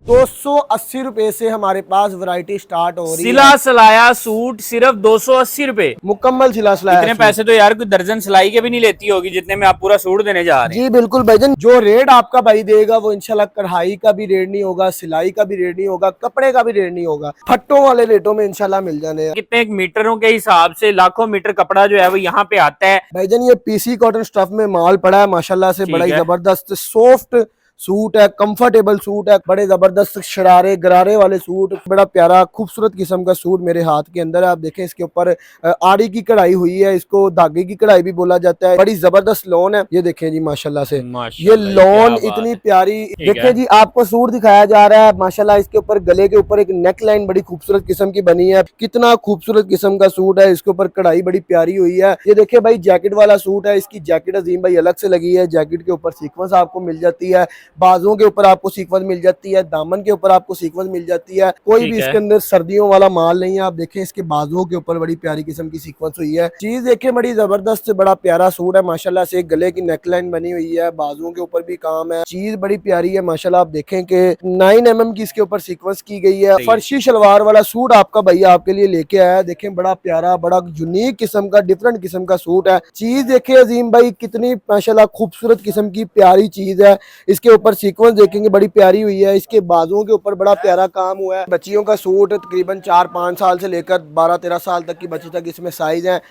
280 रुपए से हमारे पास वैरायटी स्टार्ट हो रही है। सिला सिलाया सूट सिर्फ 280 रुपए, मुकम्मल सिला सिलाया। इतने पैसे तो यार कोई दर्जन सिलाई के भी नहीं लेती होगी जितने में आप पूरा सूट देने जा रहे हैं। जी बिल्कुल भाईजान, जो रेट आपका भाई देगा वो इंशाल्लाह कढ़ाई का भी रेट नहीं होगा, सिलाई का भी रेट नहीं होगा, कपड़े का भी रेट नहीं होगा, फट्टों वाले रेटों में इंशाल्लाह मिल जाने। कितने मीटरों के हिसाब से लाखों मीटर कपड़ा जो है वो यहाँ पे आता है। भाईजान ये पीसी कॉटन स्टफ में माल पड़ा है माशाल्लाह से, बड़ा ही है। जबरदस्त सॉफ्ट सूट है, कंफर्टेबल सूट है, बड़े जबरदस्त शरारे गरारे वाले सूट, बड़ा प्यारा खूबसूरत किस्म का सूट मेरे हाथ के अंदर है। आप देखें इसके ऊपर आड़ी की कढ़ाई हुई है, इसको धागे की कढ़ाई भी बोला जाता है, बड़ी जबरदस्त लोन है। ये देखें जी माशाल्लाह से ये लोन इतनी प्यारी। देखें जी आपको सूट दिखाया जा रहा है माशाल्लाह, इसके ऊपर गले के ऊपर एक नेक लाइन बड़ी खूबसूरत किस्म की बनी है, कितना खूबसूरत किस्म का सूट है। इसके ऊपर कढ़ाई बड़ी प्यारी हुई है। ये देखिए भाई जैकेट वाला सूट है, इसकी जैकेट अजीम भाई अलग से लगी है, जैकेट के ऊपर सीक्वेंस आपको मिल जाती है, बाजुओं के ऊपर आपको सीक्वेंस मिल जाती है, दामन के ऊपर आपको सीक्वेंस मिल जाती है। कोई भी इसके अंदर सर्दियों वाला माल नहीं है। आप देखें इसके बाजुओं के ऊपर बड़ी प्यारी किस्म की सीक्वेंस हुई है। चीज देखें बड़ी जबरदस्त बड़ा प्यारा सूट है माशाल्लाह से, गले की नेकलाइन बनी हुई है, बाजुओं के ऊपर भी काम है, चीज बड़ी प्यारी है माशाल्लाह। आप देखें कि 9 mm की इसके ऊपर सीक्वेंस की गई है। फर्शी शलवार वाला सूट आपका भैया आपके लिए लेके आया है। देखें बड़ा प्यारा बड़ा यूनिक किस्म का डिफरेंट किस्म का सूट है। चीज देखें अजीम भाई कितनी माशाल्लाह खूबसूरत किस्म की प्यारी चीज है। इसके ऊपर सीक्वेंस देखेंगे बड़ी प्यारी हुई है, इसके बाजुओं के ऊपर बड़ा प्यारा काम हुआ है। बच्चियों का सूट तकरीबन 4-5 साल से लेकर 12-13 साल तक की बच्ची तक इसमें साइज है।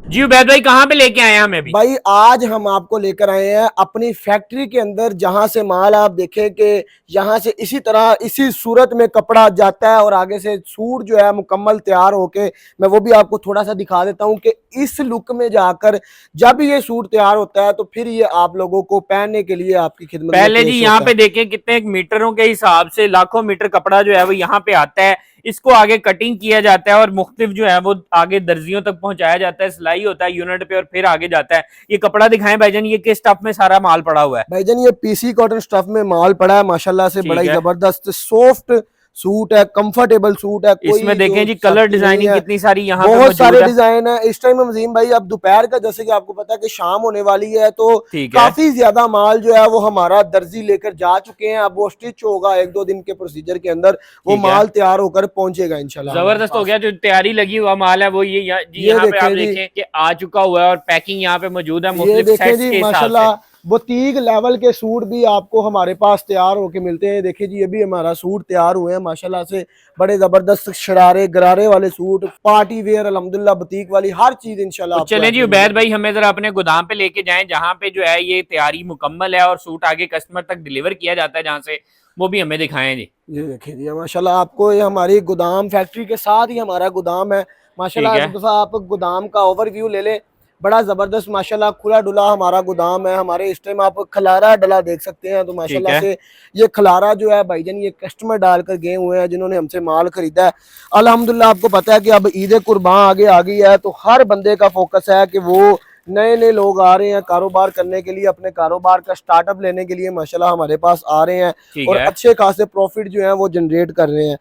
जी उबैद भाई कहाँ पे लेके आए हैं हमें भी? भाई आज हम आपको लेकर आए हैं अपनी फैक्ट्री के अंदर, जहां से माल आप देखें कि यहाँ से इसी तरह इसी सूरत में कपड़ा जाता है और आगे से सूट जो है मुकम्मल तैयार होके, मैं वो भी आपको थोड़ा सा दिखा देता हूँ कि इस लुक में जाकर जब ये सूट तैयार होता है तो फिर ये आप लोगों को पहनने के लिए आपकी खिदमत में पहले जी यहाँ पे देखें कितने मीटरों के हिसाब से लाखों मीटर कपड़ा जो है वो यहाँ पे आता है, इसको आगे कटिंग किया जाता है और मुख्तलिफ जो है वो आगे दर्जियों तक पहुंचाया जाता है, सिलाई होता है यूनिट पे और फिर आगे जाता है। ये कपड़ा दिखाएं भाईजान, ये किस स्टफ में सारा माल पड़ा हुआ है? भाईजान ये पीसी कॉटन स्टफ में माल पड़ा है माशाल्लाह से, बड़ा ही जबरदस्त सॉफ्ट सूट है, कंफर्टेबल सूट है। इसमें देखें जी कलर डिजाइनिंग कितनी सारी यहाँ पे बहुत सारे डिजाइन है। इस टाइम अजीम भाई अब दोपहर का जैसे कि आपको पता है कि शाम होने वाली है तो काफी ज्यादा माल जो है वो हमारा दर्जी लेकर जा चुके हैं। अब वो स्टिच होगा 1-2 दिन के प्रोसीजर के अंदर, वो माल तैयार होकर पहुंचेगा इंशाल्लाह। जबरदस्त हो गया, जो तैयारी लगी हुआ माल है वो ये यहाँ पे आप देखें कि आ चुका हुआ है और पैकिंग यहाँ पे मौजूद है। ये देखें जी माशाल्लाह बुटीक लेवल के सूट भी आपको हमारे पास तैयार होके मिलते हैं। देखिए जी ये भी हमारा सूट तैयार हुए हैं माशाल्लाह से, बड़े जबरदस्त शरारे गरारे वाले सूट, पार्टी वेयर अल्हम्दुलिल्लाह बुटीक वाली हर चीज इंशाल्लाह। चलें जी उबैद भाई हमें जरा अपने गोदाम पे लेके जाएं जहाँ पे जो है ये तैयारी मुकम्मल है और सूट आगे कस्टमर तक डिलीवर किया जाता है, जहाँ से वो भी हमें दिखाएं जी। ये देखिए जी माशाल्लाह आपको ये हमारी गोदाम फैक्ट्री के साथ ही हमारा गोदाम है माशाल्लाह। एक दफा आप गोदाम का ओवरव्यू ले लें, बड़ा जबरदस्त माशाल्लाह खुला डुला हमारा गोदाम है। हमारे इस टाइम आप खलारा डला देख सकते हैं, तो माशाल्लाह से ये खलारा जो है भाईजान ये कस्टमर डालकर गए हुए हैं जिन्होंने हमसे माल खरीदा है। अल्हम्दुलिल्लाह आपको पता है कि अब ईद कुर्बान आगे आ गई है, तो हर बंदे का फोकस है कि वो नए नए लोग आ रहे हैं कारोबार करने के लिए, अपने कारोबार का स्टार्टअप लेने के लिए माशाल्लाह हमारे पास आ रहे हैं और अच्छे खासे प्रॉफिट जो है वो जनरेट कर रहे हैं।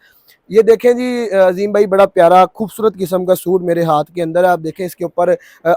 ये देखें जी अजीम भाई बड़ा प्यारा खूबसूरत किस्म का सूट मेरे हाथ के अंदर है। आप देखें इसके ऊपर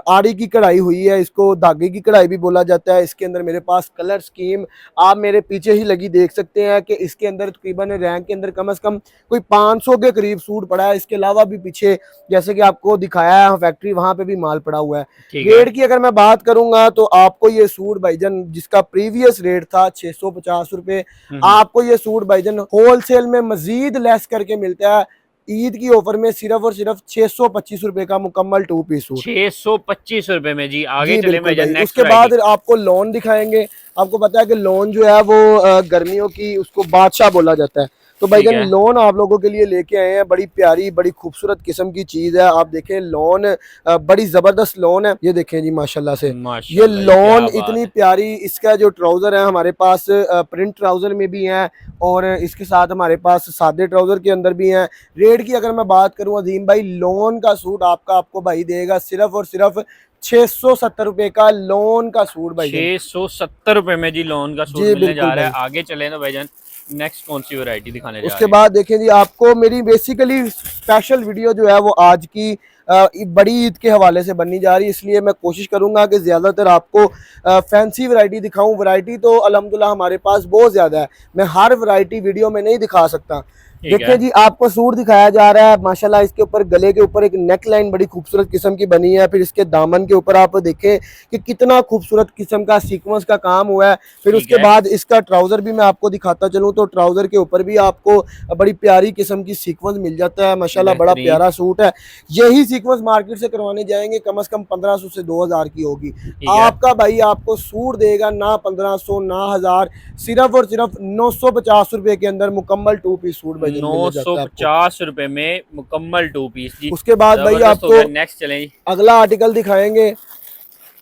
आड़ी की कढ़ाई हुई है, इसको धागे की कढ़ाई भी बोला जाता है। इसके अंदर मेरे पास कलर स्कीम आप मेरे पीछे ही लगी देख सकते हैं कि इसके अंदर तकरीबन रैंक के अंदर कम से कम कोई 500 के करीब सूट पड़ा है। इसके अलावा भी पीछे जैसे कि आपको दिखाया है फैक्ट्री, वहां पे भी माल पड़ा हुआ है। रेट की अगर मैं बात करूंगा तो आपको ये सूट भाईजान जिसका प्रीवियस रेट था 650 रुपए, आपको ये सूट भाईजान होलसेल में मजीद लेस करके मिलता है ईद की ऑफर में सिर्फ और सिर्फ 625 रुपए का मुकम्मल 2 पीस सूट। 625 रुपए में जी। आगे चले भाई उसके बाद आपको लोन दिखाएंगे। आपको पता है कि लोन जो है वो गर्मियों की उसको बादशाह बोला जाता है, तो भाईजान लोन आप लोगों के लिए लेके आए हैं। बड़ी प्यारी बड़ी खूबसूरत किस्म की चीज है। आप देखें लोन बड़ी जबरदस्त लोन है। ये देखें जी माशाल्लाह से ये लोन इतनी प्यारी। इसका जो ट्राउजर है हमारे पास प्रिंट ट्राउजर में भी है और इसके साथ हमारे पास सादे ट्राउजर के अंदर भी है। रेट की अगर मैं बात करूं अजीम भाई, लोन का सूट आपको भाई देगा सिर्फ और सिर्फ 670 रुपए का लोन का सूट भाई। 670 रुपए में जी लोन का सूट मिलने जा रहा है। आगे चले ना भाईजान नेक्स्ट कौन सी वैरायटी दिखाने जा रहे हैं? उसके बाद देखें जी आपको मेरी बेसिकली स्पेशल वीडियो जो है वो आज की बड़ी ईद के हवाले से बननी जा रही है, इसलिए मैं कोशिश करूंगा कि ज़्यादातर आपको फैंसी वैरायटी दिखाऊं। वैरायटी तो अल्हम्दुलिल्लाह हमारे पास बहुत ज़्यादा है, मैं हर वैरायटी वीडियो में नहीं दिखा सकता। ठीक देखिए है। जी, आपको सूट दिखाया जा रहा है माशाल्लाह। इसके ऊपर गले के ऊपर एक नेक लाइन बड़ी खूबसूरत किस्म की बनी है। फिर इसके दामन के ऊपर आप देखें कि कितना खूबसूरत किस्म का सीक्वेंस का काम हुआ है। फिर ठीक उसके है। बाद इसका ट्राउजर भी मैं आपको दिखाता चलूँ तो ट्राउजर के ऊपर भी आपको बड़ी प्यारी किस्म की सीक्वेंस मिल जाता है माशाल्लाह, बड़ा बेहतरीन। प्यारा सूट है। यही सीक्वेंस मार्केट से करवाने जाएंगे कम से कम 1500 से 2000 की होगी। ठीक है। आपका भाई आपको सूट देगा ना 1500 ना 1000, सिर्फ और सिर्फ 950 रुपए के अंदर मुकम्मल 2 पीस सूट भाईजान मिल जाता है आपको। 950 रुपए में मुकम्मल 2 पीस जी। उसके बाद भाई जबरदस्त हो आपको गया। नेक्स्ट चलें जी। अगला आर्टिकल दिखाएंगे।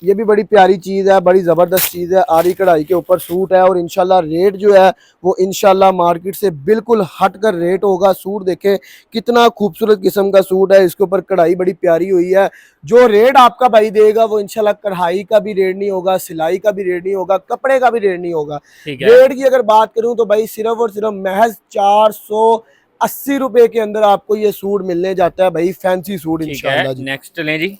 ये भी बड़ी प्यारी चीज़ है, बड़ी ज़बरदस्त चीज़ है। आरी कढ़ाई के ऊपर सूट है और इंशाल्लाह रेट जो है वो इंशाल्लाह मार्केट से बिल्कुल हट कर रेट होगा। सूट देखें कितना खूबसूरत किस्म का सूट है, इसके ऊपर कढ़ाई बड़ी प्यारी हुई है। जो रेट आपका भाई देगा वो इंशाल्लाह कढ़ाई का भी रेट नहीं होगा, सिलाई का भी रेट नहीं होगा, कपड़े का भी रेट नहीं होगा। ठीक है। रेट की अगर बात करूँ तो भाई सिर्फ और सिर्फ महज 480 रुपए के अंदर आपको ये सूट मिलने जाता है भाई, फैंसी सूट ठीक है। इंशाल्लाह जी। नेक्स्ट चलें जी।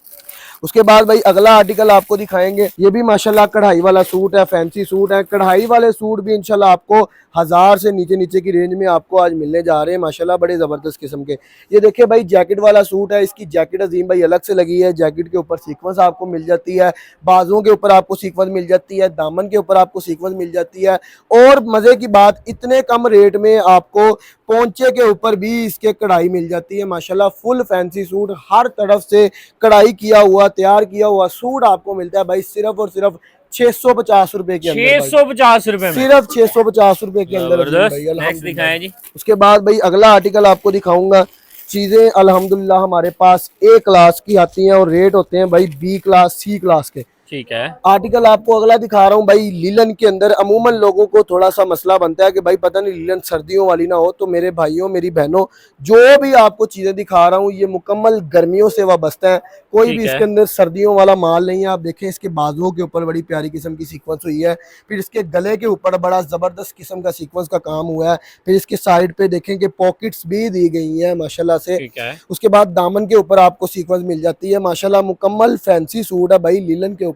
उसके बाद भाई अगला आर्टिकल आपको दिखाएंगे। ये भी माशाल्लाह कढ़ाई वाला सूट है, फैंसी सूट है। कढ़ाई वाले सूट भी इंशाल्लाह आपको 1000 से नीचे नीचे की रेंज में आपको आज मिलने जा रहे हैं माशाल्लाह, बड़े ज़बरदस्त किस्म के। ये देखिए भाई जैकेट वाला सूट है, इसकी जैकेट अजीम भाई अलग से लगी है। जैकेट के ऊपर सीक्वेंस आपको मिल जाती है, बाजुओं के ऊपर आपको सीक्वेंस मिल जाती है, दामन के ऊपर आपको सीक्वेंस मिल जाती है। और मज़े की बात, इतने कम रेट में आपको पोंचे के ऊपर भी इसके कढ़ाई मिल जाती है माशाल्लाह। फुल फैंसी सूट, हर तरफ से कढ़ाई किया हुआ, तैयार किया हुआ सूट आपको मिलता है भाई सिर्फ और सिर्फ 650 रुपए के अंदर। 650 रुपए में सिर्फ 650 रुपए के अंदर अजीम जबरदस्त। भाई, नेक्स्ट अल्हम्दुलिल्लाह। दिखाएं जी। उसके बाद भाई अगला आर्टिकल आपको दिखाऊंगा। चीज़ें अल्हम्दुलिल्लाह हमारे पास ए क्लास की आती हैं और रेट होते हैं भाई बी क्लास सी क्लास के। ठीक है। आर्टिकल आपको अगला दिखा रहा हूँ भाई लीलन के अंदर। अमूमन लोगों को थोड़ा सा मसला बनता है कि भाई पता नहीं लीलन सर्दियों वाली ना हो, तो मेरे भाइयों मेरी बहनों जो भी आपको चीज़ें दिखा रहा हूँ ये मुकम्मल गर्मियों से वाबस्ता है, कोई ठीक भी है। इसके अंदर सर्दियों वाला माल नहीं है। आप देखें इसके बाजुओं के ऊपर बड़ी प्यारी किस्म की सीक्वेंस हुई है। फिर इसके गले के ऊपर बड़ा ज़बरदस्त किस्म का सीक्वेंस का काम हुआ है। फिर इसके साइड पे देखें कि पॉकेट्स भी दी गई हैं माशाल्लाह से। ठीक है। उसके बाद दामन के ऊपर आपको सीक्वेंस मिल जाती है माशाल्लाह, मुकम्मल फैंसी सूट है भाई लीलन के ऊपर।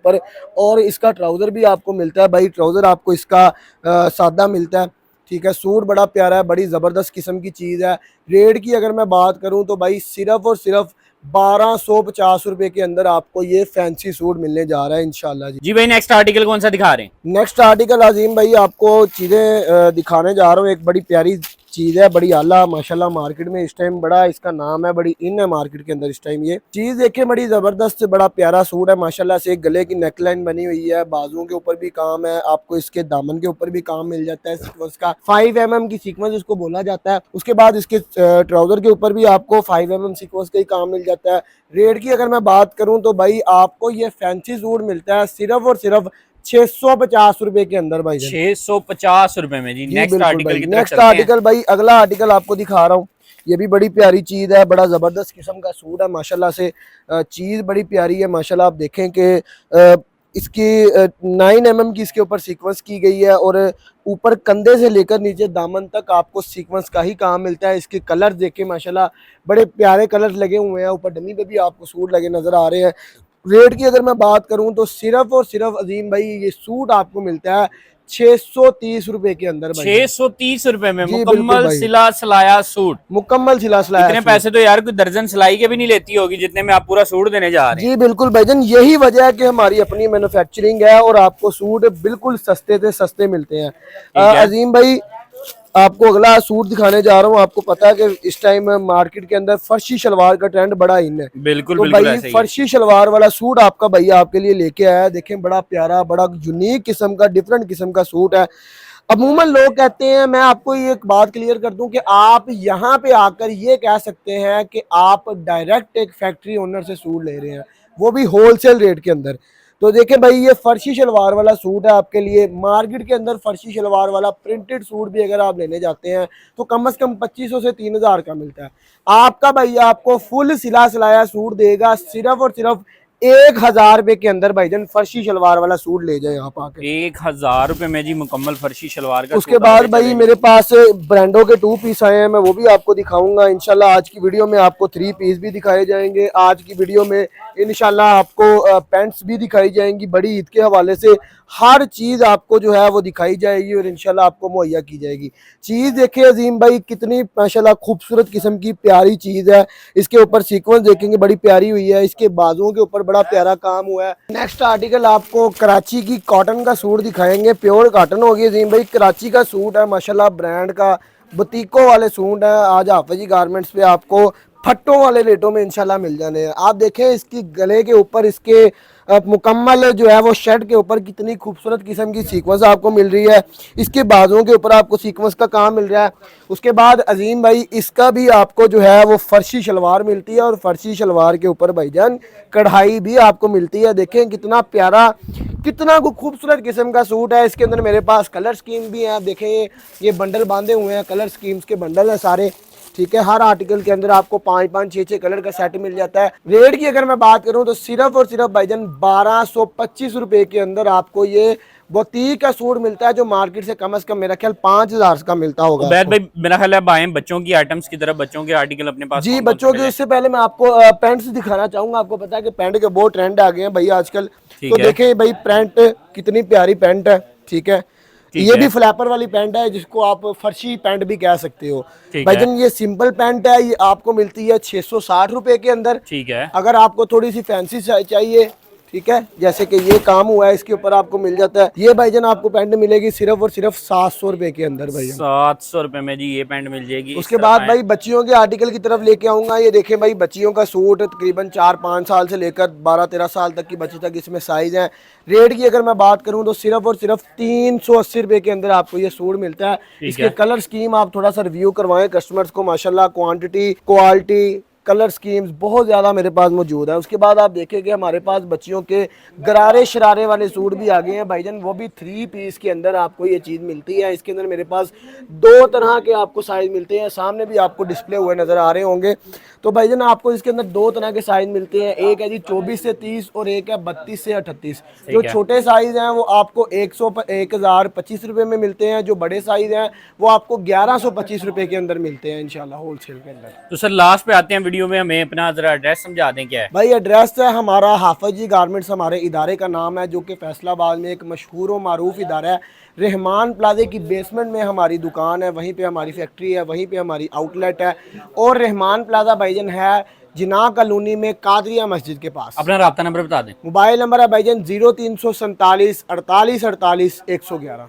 और इसका ट्राउज़र भी आपको मिलता है भाई, ट्राउज़र आपको इसका सादा मिलता है। ठीक है, सूट बड़ा प्यारा है, बड़ी ज़बरदस्त किस्म की चीज़ है। रेट की अगर मैं बात करूं तो भाई सिर्फ और सिर्फ 1250 रुपए के अंदर आपको ये फैंसी सूट मिलने जा रहा है इंशाल्लाह जी। जी भाई नेक्स्ट आर्टिकल कौन सा दिखा रहे हैं? नेक्स्ट आर्टिकल अजीम भाई आपको चीज़ें दिखाने जा रहा हूँ। एक बड़ी प्यारी चीज़ है, बड़ी आला माशाल्लाह, मार्केट में इस टाइम बड़ा इसका नाम है, बड़ी इन है मार्केट के अंदर इस टाइम। ये चीज़ देखिए बड़ी ज़बरदस्त, बड़ा प्यारा सूट है माशाल्लाह से। गले की नेकलाइन बनी हुई है, बाजुओं के ऊपर भी काम है, आपको इसके दामन के ऊपर भी काम मिल जाता है सीक्वेंस का। 5 mm की सीक्वेंस इसको बोला जाता है। उसके बाद इसके ट्राउज़र के ऊपर भी आपको 5 mm सीक्वेंस का ही काम मिल जाता है। रेट की अगर मैं बात करूँ तो भाई आपको ये फैंसी सूट मिलता है सिर्फ और सिर्फ 650 रुपए के अंदर भाई। 650 रुपए में जी। नेक्स्ट आर्टिकल की तरफ नेक्स्ट चलते हैं। आर्टिकल भाई अगला आर्टिकल आपको दिखा रहा हूँ। ये भी बड़ी प्यारी चीज़ है, बड़ा ज़बरदस्त किस्म का सूट है माशाल्लाह से। चीज़ बड़ी प्यारी है माशाल्लाह। आप देखें कि इसकी 9 mm की इसके ऊपर सीक्वेंस की गई है और ऊपर कंधे से लेकर नीचे दामन तक आपको सीक्वेंस का ही काम मिलता है। इसके कलर देखें माशाल्लाह, बड़े प्यारे कलर लगे हुए हैं। ऊपर डमी पे भी आपको सूट लगे नज़र आ रहे हैं। रेट की अगर मैं बात करूं तो सिर्फ और सिर्फ अजीम भाई ये सूट आपको मिलता है 630 रुपए के अंदर भाई। 630 रुपए में जी, मुकम्मल बिल्कुल भाई। सिला सिलाया सूट। मुकम्मल सिला सिलाया इतने सूट। पैसे तो यार कोई दर्जन सिलाई के भी नहीं लेती होगी जितने में आप पूरा सूट देने जा रहे हैं। जी बिल्कुल भाईजान, यही वजह है कि हमारी अपनी मैन्युफैक्चरिंग है और आपको सूट बिल्कुल सस्ते से सस्ते मिलते हैं। अजीम भाई आपको अगला सूट दिखाने जा रहा हूँ। आपको पता है कि इस टाइम मार्केट के अंदर फर्शी शलवार का ट्रेंड बड़ा इन है। बिल्कुल तो बिल्कुल भाई ऐसे ही है। फर्शी शलवार वाला सूट आपका भैया आपके लिए लेके आया है। देखें बड़ा प्यारा, बड़ा यूनिक किस्म का, डिफरेंट किस्म का सूट है। अमूमन लोग कहते हैं, मैं आपको ये एक बात क्लियर कर दूं कि आप यहाँ पे आकर ये कह सकते हैं कि आप डायरेक्ट एक फैक्ट्री ओनर से सूट ले रहे हैं, वो भी होलसेल रेट के अंदर। तो देखें भाई ये फर्शी शलवार वाला सूट है आपके लिए। मार्केट के अंदर फर्शी शलवार वाला प्रिंटेड सूट भी अगर आप लेने जाते हैं तो कम से कम 2500 से 3000 का मिलता है। आपका भाई आपको फुल सिला सिलाया सूट देगा सिर्फ और सिर्फ 1000 रुपए के अंदर भाईजान फर्शी शलवार वाला सूट ले जाए आप आके। 1000 रुपए में जी मुकम्मल फर्शी शलवार का उसके सूट बाद आगे भाई चले। मेरे पास ब्रांडों के 2 पीस आए हैं, मैं वो भी आपको दिखाऊंगा इंशाल्लाह। आज की वीडियो में आपको 3 पीस भी दिखाए जाएंगे। आज की वीडियो में इंशाल्लाह आपको पैंट्स भी दिखाई जाएंगी। बड़ी ईद के हवाले से हर चीज़ आपको जो है वो दिखाई जाएगी और इंशाल्लाह आपको मुहैया की जाएगी। चीज़ देखिए अजीम भाई, कितनी माशाल्लाह खूबसूरत किस्म की प्यारी चीज़ है। इसके ऊपर सीक्वेंस देखेंगे बड़ी प्यारी हुई है, इसके बाजुओं के ऊपर बड़ा प्यारा काम हुआ है। नेक्स्ट आर्टिकल आपको कराची की कॉटन का सूट दिखाएंगे, प्योर कॉटन होगी अजीम भाई। कराची का सूट है माशाल्लाह, ब्रांड का बुटीकों वाले सूट है। आज हाफिजी गारमेंट्स पे आपको फट्टों वाले रेटों में इंशाल्लाह मिल जाने हैं। आप देखें इसकी गले के ऊपर इसके मुकम्मल जो है वो शर्ट के ऊपर कितनी खूबसूरत किस्म की सीक्वेंस आपको मिल रही है। इसके बाजुओं के ऊपर आपको सीक्वेंस का काम मिल रहा है। उसके बाद अजीम भाई इसका भी आपको जो है वो फर्शी शलवार मिलती है और फर्शी शलवार के ऊपर भाईजान कढ़ाई भी आपको मिलती है। देखें कितना प्यारा, कितना खूबसूरत किस्म का सूट है। इसके अंदर मेरे पास कलर स्कीम भी है। आप देखें ये बंडल बांधे हुए हैं, कलर स्कीम्स के बंडल है सारे, ठीक है। हर आर्टिकल के अंदर आपको 5-5, 6-6 कलर का सेट मिल जाता है। रेट की अगर मैं बात करूं तो सिर्फ और सिर्फ भाईजान 1225 रुपए के अंदर आपको ये बुटीक का सूट मिलता है, जो मार्केट से कम मेरा ख्याल 5000 का मिलता होगा। उबैद भाई मेरा ख्याल है अब आए बच्चों की आइटम्स की तरफ, बच्चों के आर्टिकल अपने पास जी कौन कौन बच्चों से के, मिले? इससे पहले मैं आपको पैंट्स दिखाना चाहूंगा। आपको पता है कि पैंट के बहुत ट्रेंड आ गए हैं भाई आजकल। ठीक तो है। देखें भाई पैंट कितनी प्यारी पैंट है, ठीक है। ठीक ये है। भी फ्लैपर वाली पैंट है जिसको आप फर्शी पैंट भी कह सकते हो ठीक भाईजान। ये सिंपल पैंट है, ये आपको मिलती है 660 रुपए के अंदर। ठीक है। अगर आपको थोड़ी सी फैंसी चाहिए, ठीक है, जैसे कि ये काम हुआ है इसके ऊपर आपको मिल जाता है। ये भाईजान आपको पैंट मिलेगी सिर्फ और सिर्फ 700 रुपए के अंदर भाईजान। 700 रुपए में जी ये पैंट मिल जाएगी। उसके बाद भाई बच्चियों के आर्टिकल की तरफ लेके आऊंगा। ये देखें भाई बच्चियों का सूट तकरीबन 4-5 साल से लेकर 12-13 साल तक की बच्ची तक इसमें साइज है। रेट की अगर मैं बात करूं तो सिर्फ और सिर्फ 380 रुपए के अंदर आपको ये सूट मिलता है। इसके कलर स्कीम आप थोड़ा सा रिव्यू करवाएं कस्टमर्स को। माशाल्लाह क्वांटिटी, क्वालिटी, कलर स्कीम्स बहुत ज़्यादा मेरे पास मौजूद है। उसके बाद आप देखेंगे हमारे पास बच्चियों के गरारे शरारे वाले सूट भी आ गए हैं भाईजान। वो भी 3 पीस के अंदर आपको ये चीज़ मिलती है। इसके अंदर मेरे पास 2 तरह के आपको साइज मिलते हैं, सामने भी आपको डिस्प्ले हुए नज़र आ रहे होंगे। तो भाईजान आपको इसके अंदर 2 तरह के साइज मिलते हैं, एक है जी 24 से 30 और एक है 32 से 38। जो छोटे साइज हैं वो आपको 1025 रुपये में मिलते हैं, जो बड़े साइज हैं वो आपको 1125 रुपये के अंदर मिलते हैं इंशाल्लाह होलसेल के अंदर। तो सर लास्ट पे आते हैं वीडियो में, हमें अपना जरा एड्रेस समझा दें क्या है? भाई एड्रेस है हमारा हाफिजी गारमेंट्स, हमारे इदारे का नाम है, जो कि फैसलाबाद में एक मशहूर व मारूफ इदारा है। रहमान प्लाजे की बेसमेंट में हमारी दुकान है, वहीं पे हमारी फैक्ट्री है, वहीं पे हमारी आउटलेट है। और रहमान प्लाजा भाईजान है जिना कॉलोनी में कादरिया मस्जिद के पास। अपना राब्ता नंबर बता दें। मोबाइल नंबर है भाईजान 0347 48 48 111।